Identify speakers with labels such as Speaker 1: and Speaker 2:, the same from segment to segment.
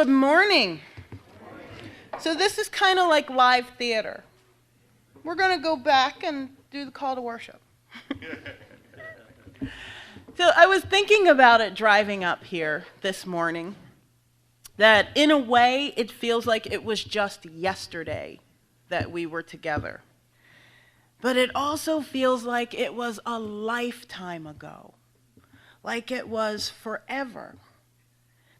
Speaker 1: Good morning. So this is kind of like live theater. We're going to go back and do the call to worship. So I was thinking about it driving up here this morning, that in a way it feels like it was just yesterday that we were together. But it also feels like it was a lifetime ago, like it was forever.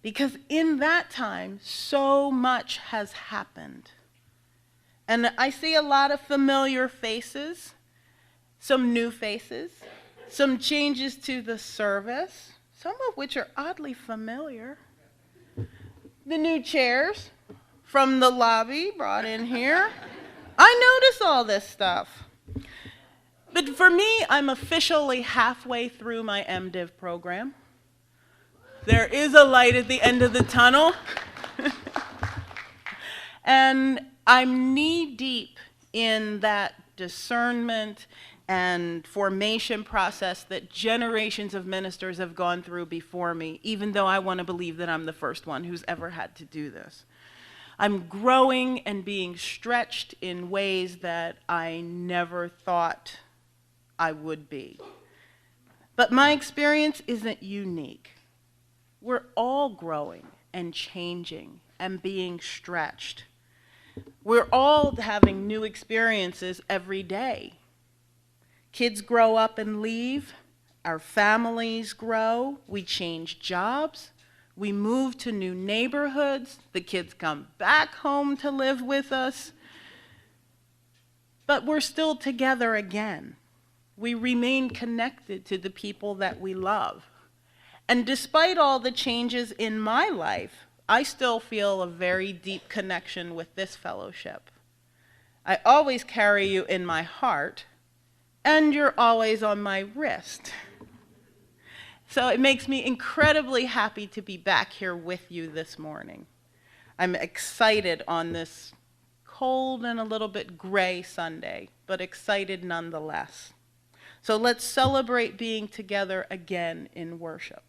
Speaker 1: Because in that time, so much has happened. And I see a lot of familiar faces, some new faces, some changes to the service, some of which are oddly familiar. The new chairs from the lobby brought in here. I notice all this stuff. But for me, I'm officially halfway through my MDiv program. There is a light at the end of the tunnel. And I'm knee-deep in that discernment and formation process that generations of ministers have gone through before me, even though I want to believe that I'm the first one who's ever had to do this. I'm growing and being stretched in ways that I never thought I would be. But my experience isn't unique. We're all growing and changing and being stretched. We're all having new experiences every day. Kids grow up and leave. Our families grow. We change jobs. We move to new neighborhoods. The kids come back home to live with us. But we're still together again. We remain connected to the people that we love. And despite all the changes in my life, I still feel a very deep connection with this fellowship. I always carry you in my heart, and you're always on my wrist. So it makes me incredibly happy to be back here with you this morning. I'm excited on this cold and a little bit gray Sunday, but excited nonetheless. So let's celebrate being together again in worship.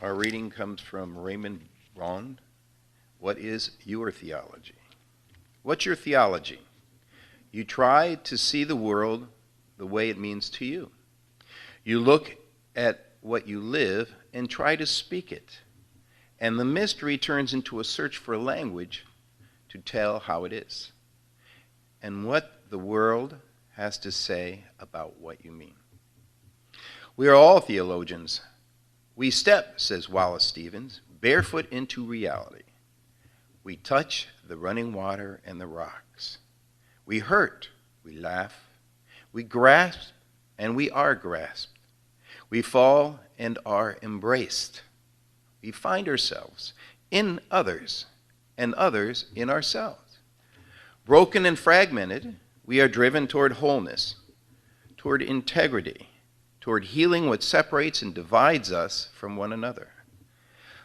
Speaker 2: Our reading comes from Raymond Braun. What is your theology? What's your theology? You try to see the world the way it means to you. You look at what you live and try to speak it. And the mystery turns into a search for language to tell how it is and what the world has to say about what you mean. We are all theologians. We step, says Wallace Stevens, barefoot into reality. We touch the running water and the rocks. We hurt, we laugh, we grasp, and we are grasped. We fall and are embraced. We find ourselves in others, and others in ourselves. Broken and fragmented, we are driven toward wholeness, toward integrity, toward healing what separates and divides us from one another.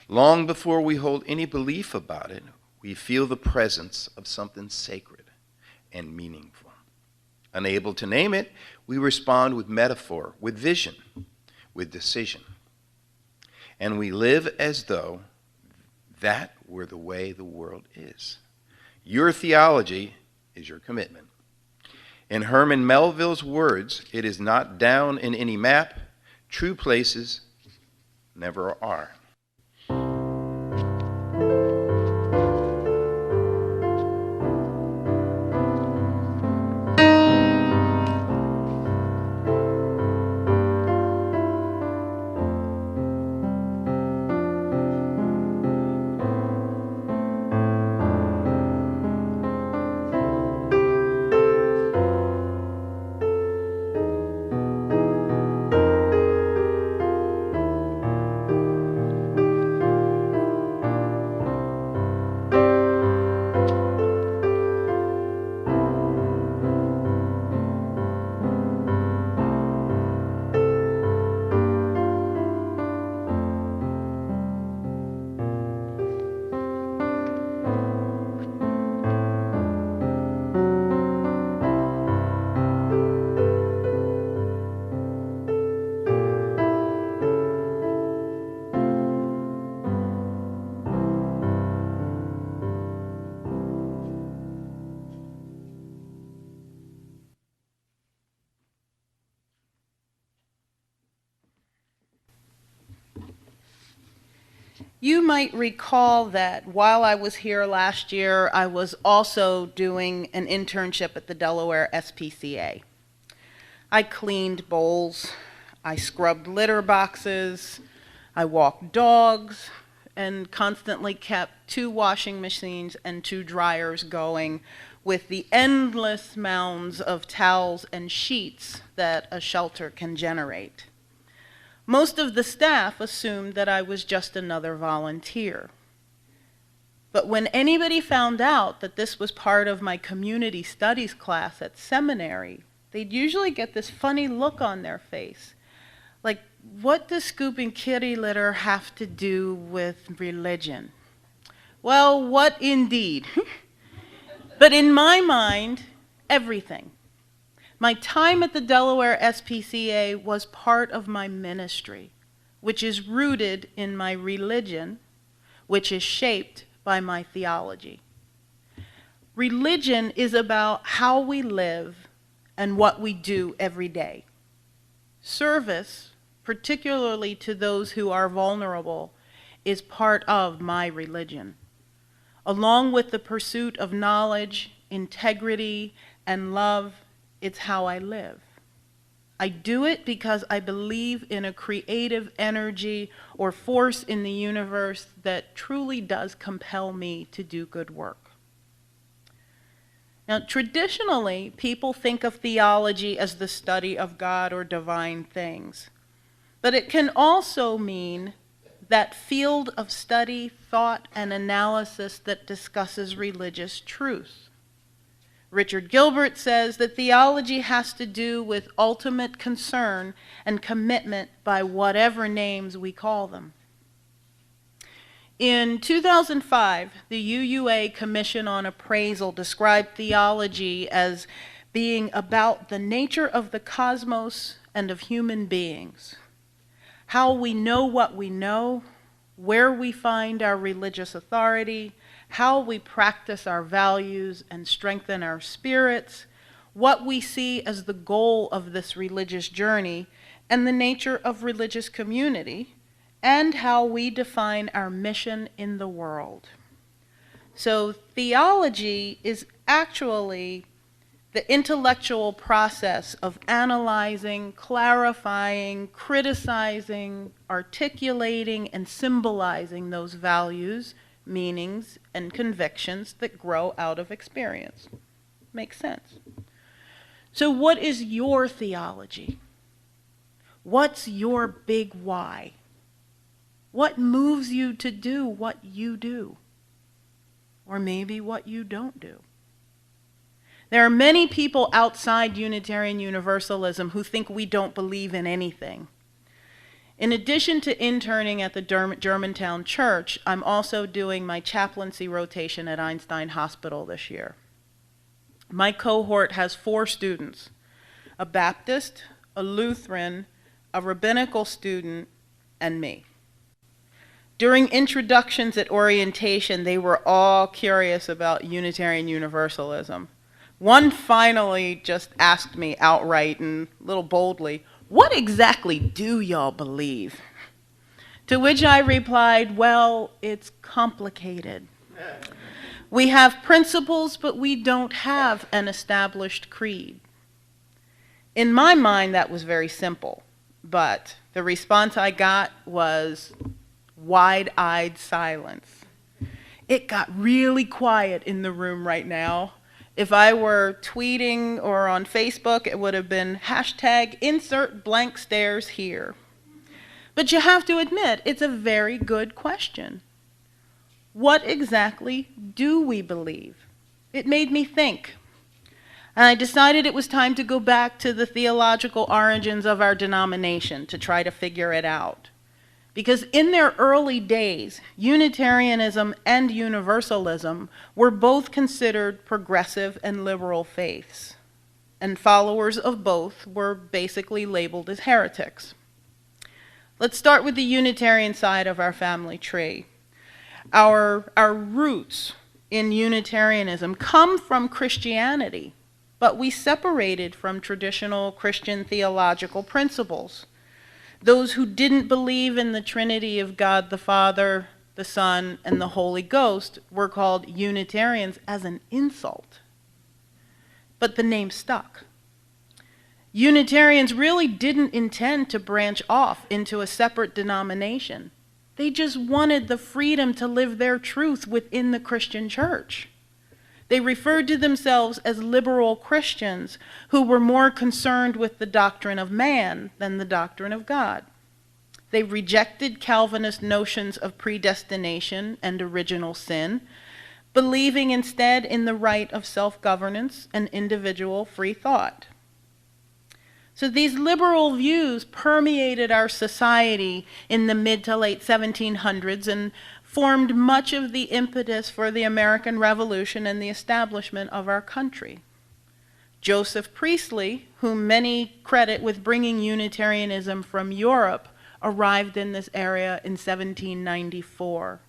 Speaker 2: Long before we hold any belief about it, we feel the presence of something sacred and meaningful. Unable to name it, we respond with metaphor, with vision, with decision. And we live as though that were the way the world is. Your theology is your commitment. In Herman Melville's words, it is not down in any map. True places never are.
Speaker 1: You might recall that while I was here last year, I was also doing an internship at the Delaware SPCA. I cleaned bowls, I scrubbed litter boxes, I walked dogs, and constantly kept 2 washing machines and 2 dryers going with the endless mounds of towels and sheets that a shelter can generate. Most of the staff assumed that I was just another volunteer. But when anybody found out that this was part of my community studies class at seminary, they'd usually get this funny look on their face. Like, what does scooping kitty litter have to do with religion? Well, what indeed? But in my mind, everything. My time at the Delaware SPCA was part of my ministry, which is rooted in my religion, which is shaped by my theology. Religion is about how we live and what we do every day. Service, particularly to those who are vulnerable, is part of my religion, along with the pursuit of knowledge, integrity, and love. It's how I live. I do it because I believe in a creative energy or force in the universe that truly does compel me to do good work. Now, traditionally, people think of theology as the study of God or divine things, but it can also mean that field of study, thought, and analysis that discusses religious truth. Richard Gilbert says that theology has to do with ultimate concern and commitment by whatever names we call them. In 2005, the UUA Commission on Appraisal described theology as being about the nature of the cosmos and of human beings, how we know what we know, where we find our religious authority, how we practice our values and strengthen our spirits, what we see as the goal of this religious journey, and the nature of religious community, and how we define our mission in the world. So theology is actually the intellectual process of analyzing, clarifying, criticizing, articulating, and symbolizing those values, meanings, and convictions that grow out of experience. Makes sense. So what is your theology? What's your big why? What moves you to do what you do? Or maybe what you don't do? There are many people outside Unitarian Universalism who think we don't believe in anything. In addition to interning at the Germantown Church, I'm also doing my chaplaincy rotation at Einstein Hospital this year. My cohort has 4 students, a Baptist, a Lutheran, a rabbinical student, and me. During introductions at orientation, they were all curious about Unitarian Universalism. One finally just asked me outright and a little boldly, "What exactly do y'all believe?" To which I replied, "Well, it's complicated. We have principles, but we don't have an established creed." In my mind, that was very simple, but the response I got was wide-eyed silence. It got really quiet in the room right now. If I were tweeting or on Facebook, it would have been #insert blank stares here. But you have to admit, it's a very good question. What exactly do we believe? It made me think. And I decided it was time to go back to the theological origins of our denomination to try to figure it out. Because in their early days, Unitarianism and Universalism were both considered progressive and liberal faiths, and followers of both were basically labeled as heretics. Let's start with the Unitarian side of our family tree. Our roots in Unitarianism come from Christianity, but we separated from traditional Christian theological principles. Those who didn't believe in the Trinity of God the Father, the Son, and the Holy Ghost were called Unitarians as an insult. But the name stuck. Unitarians really didn't intend to branch off into a separate denomination. They just wanted the freedom to live their truth within the Christian church. They referred to themselves as liberal Christians who were more concerned with the doctrine of man than the doctrine of God. They rejected Calvinist notions of predestination and original sin, believing instead in the right of self-governance and individual free thought. So these liberal views permeated our society in the mid to late 1700s and formed much of the impetus for the American Revolution and the establishment of our country. Joseph Priestley, whom many credit with bringing Unitarianism from Europe, arrived in this area in 1794.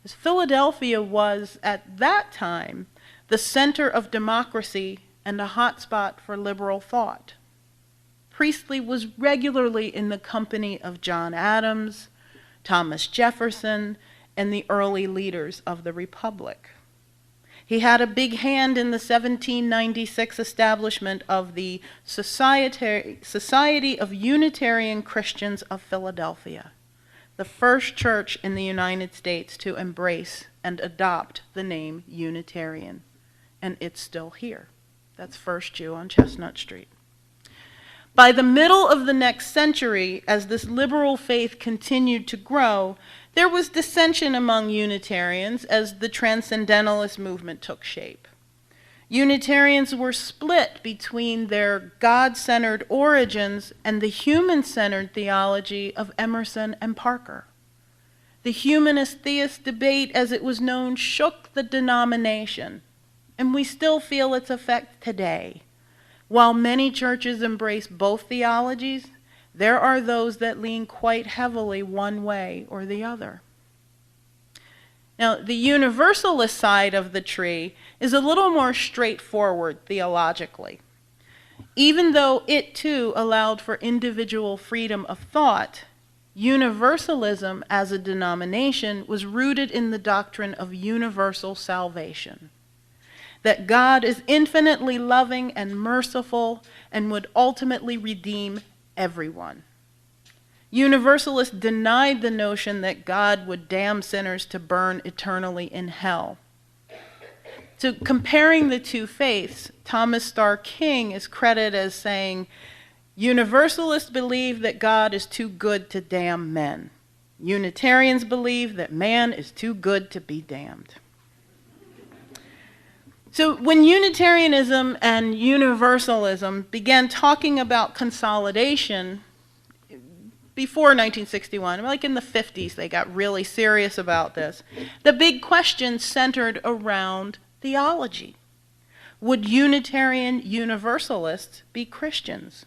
Speaker 1: As Philadelphia was, at that time, the center of democracy and a hotspot for liberal thought. Priestley was regularly in the company of John Adams, Thomas Jefferson, and the early leaders of the Republic. He had a big hand in the 1796 establishment of the Society of Unitarian Christians of Philadelphia, the first church in the United States to embrace and adopt the name Unitarian. And it's still here. That's First Jew on Chestnut Street. By the middle of the next century, as this liberal faith continued to grow, there was dissension among Unitarians as the Transcendentalist movement took shape. Unitarians were split between their God-centered origins and the human-centered theology of Emerson and Parker. The humanist-theist debate, as it was known, shook the denomination, and we still feel its effect today. While many churches embrace both theologies, there are those that lean quite heavily one way or the other. Now, the Universalist side of the tree is a little more straightforward theologically. Even though it too allowed for individual freedom of thought, Universalism as a denomination was rooted in the doctrine of universal salvation. That God is infinitely loving and merciful and would ultimately redeem everyone. Universalists denied the notion that God would damn sinners to burn eternally in hell. So comparing the two faiths, Thomas Starr King is credited as saying, Universalists believe that God is too good to damn men. Unitarians believe that man is too good to be damned. So when Unitarianism and Universalism began talking about consolidation before 1961, like in the 50s, they got really serious about this. The big question centered around theology. Would Unitarian Universalists be Christians?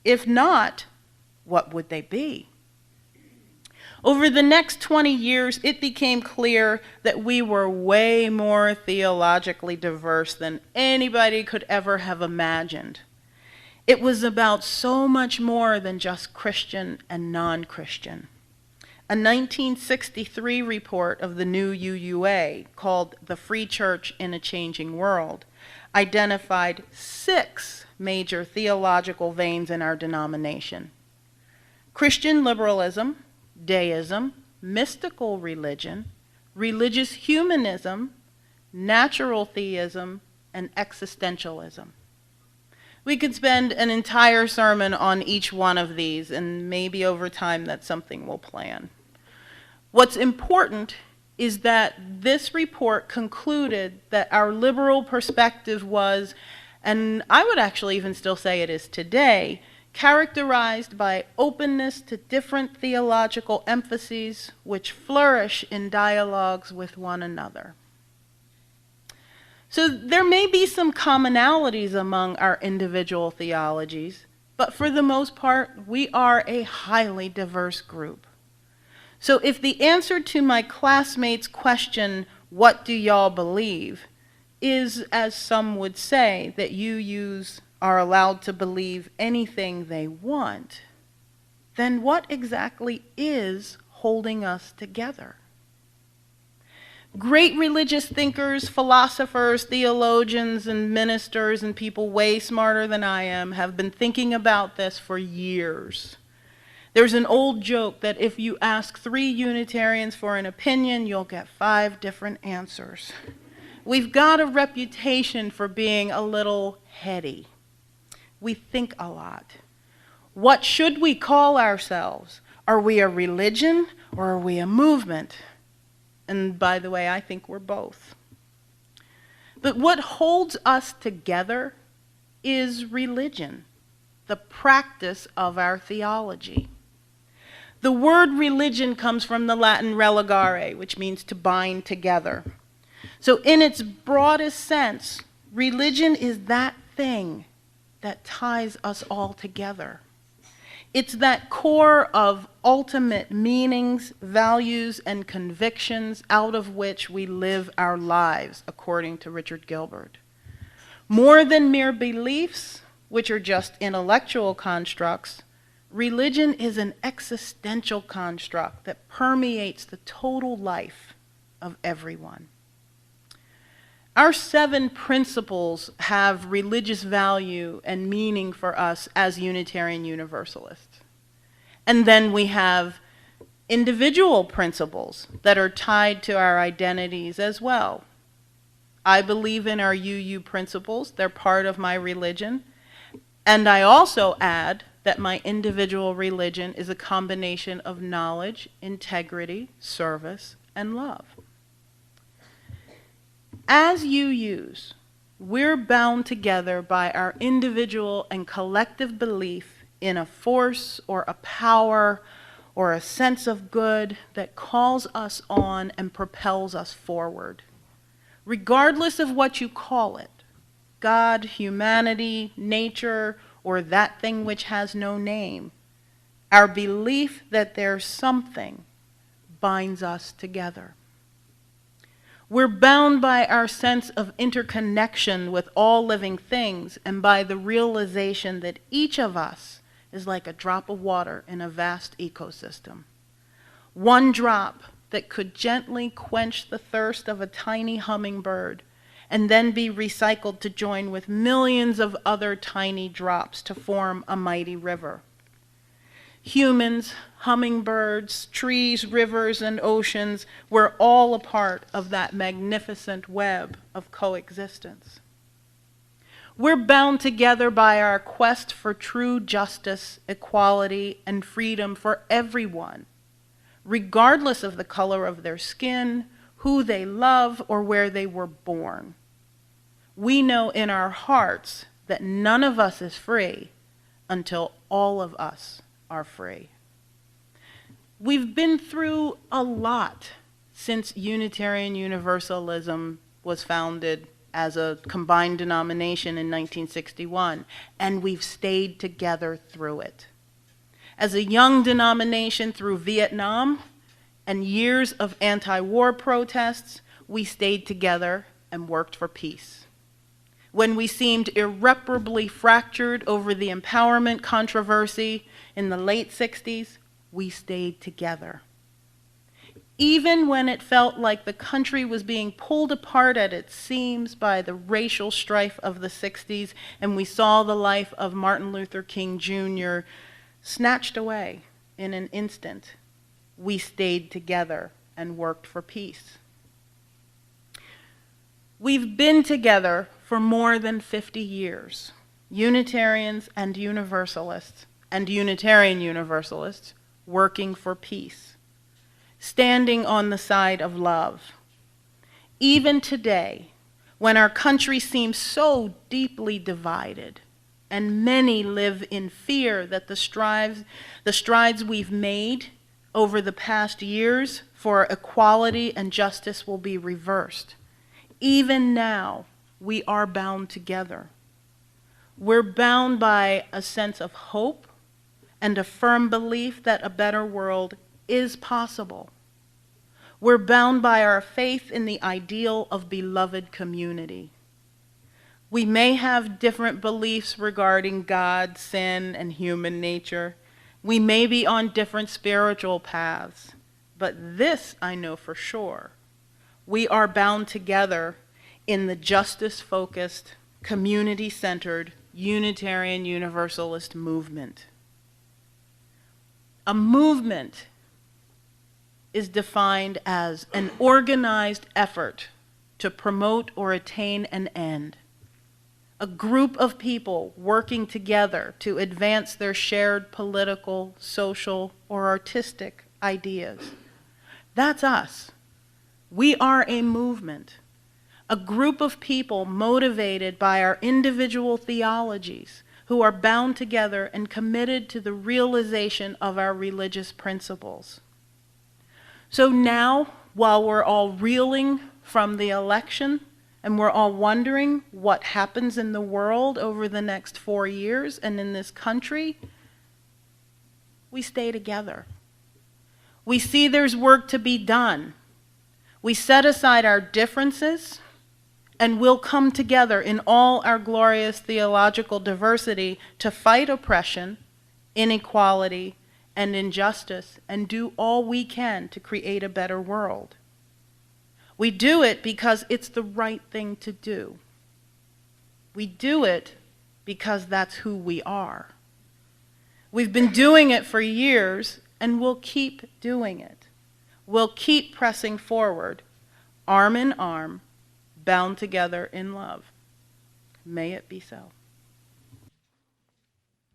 Speaker 1: If not, what would they be? Over the next 20 years, it became clear that we were way more theologically diverse than anybody could ever have imagined. It was about so much more than just Christian and non-Christian. A 1963 report of the new UUA, called The Free Church in a Changing World, identified 6 major theological veins in our denomination: Christian liberalism, deism, mystical religion, religious humanism, natural theism, and existentialism. We could spend an entire sermon on each one of these, and maybe over time that's something we'll plan. What's important is that this report concluded that our liberal perspective was, and I would actually even still say it is today, characterized by openness to different theological emphases which flourish in dialogues with one another. So there may be some commonalities among our individual theologies, but for the most part, we are a highly diverse group. So if the answer to my classmates' question, "What do y'all believe?" is, as some would say, that UUs are allowed to believe anything they want, then what exactly is holding us together? Great religious thinkers, philosophers, theologians, and ministers, and people way smarter than I am have been thinking about this for years. There's an old joke that if you ask 3 Unitarians for an opinion, you'll get 5 different answers. We've got a reputation for being a little heady. We think a lot. What should we call ourselves? Are we a religion or are we a movement? And by the way, I think we're both. But what holds us together is religion, the practice of our theology. The word religion comes from the Latin religare, which means to bind together. So in its broadest sense, religion is that thing that ties us all together. It's that core of ultimate meanings, values, and convictions out of which we live our lives, according to Richard Gilbert. More than mere beliefs, which are just intellectual constructs, religion is an existential construct that permeates the total life of everyone. Our 7 principles have religious value and meaning for us as Unitarian Universalists. And then we have individual principles that are tied to our identities as well. I believe in our UU principles. They're part of my religion. And I also add that my individual religion is a combination of knowledge, integrity, service, and love. As UUs, we're bound together by our individual and collective belief in a force or a power or a sense of good that calls us on and propels us forward. Regardless of what you call it, God, humanity, nature, or that thing which has no name, our belief that there's something binds us together. We're bound by our sense of interconnection with all living things and by the realization that each of us is like a drop of water in a vast ecosystem. One drop that could gently quench the thirst of a tiny hummingbird and then be recycled to join with millions of other tiny drops to form a mighty river. Humans, hummingbirds, trees, rivers, and oceans, we're all a part of that magnificent web of coexistence. We're bound together by our quest for true justice, equality, and freedom for everyone, regardless of the color of their skin, who they love, or where they were born. We know in our hearts that none of us is free until all of us are free. We've been through a lot since Unitarian Universalism was founded as a combined denomination in 1961, and we've stayed together through it. As a young denomination through Vietnam and years of anti-war protests, we stayed together and worked for peace. When we seemed irreparably fractured over the empowerment controversy in the late 60s, we stayed together. Even when it felt like the country was being pulled apart at its seams by the racial strife of the 60s, and we saw the life of Martin Luther King Jr. snatched away in an instant, we stayed together and worked for peace. We've been together for more than 50 years, Unitarians and Universalists and Unitarian Universalists working for peace, standing on the side of love. Even today, when our country seems so deeply divided, and many live in fear that the strides we've made over the past years for equality and justice will be reversed, even now, we are bound together. We're bound by a sense of hope and a firm belief that a better world is possible. We're bound by our faith in the ideal of beloved community. We may have different beliefs regarding God, sin, and human nature. We may be on different spiritual paths, but this I know for sure. we are bound together in the justice-focused, community-centered Unitarian Universalist movement. A movement is defined as an organized effort to promote or attain an end. A group of people working together to advance their shared political, social, or artistic ideas. That's us. We are a movement. A group of people motivated by our individual theologies who are bound together and committed to the realization of our religious principles. So now, while we're all reeling from the election and we're all wondering what happens in the world over the next 4 years and in this country, we stay together. We see there's work to be done. We set aside our differences and we'll come together in all our glorious theological diversity to fight oppression, inequality, and injustice, and do all we can to create a better world. We do it because it's the right thing to do. We do it because that's who we are. We've been doing it for years, and we'll keep doing it. We'll keep pressing forward, arm in arm, bound together in love. May it be so.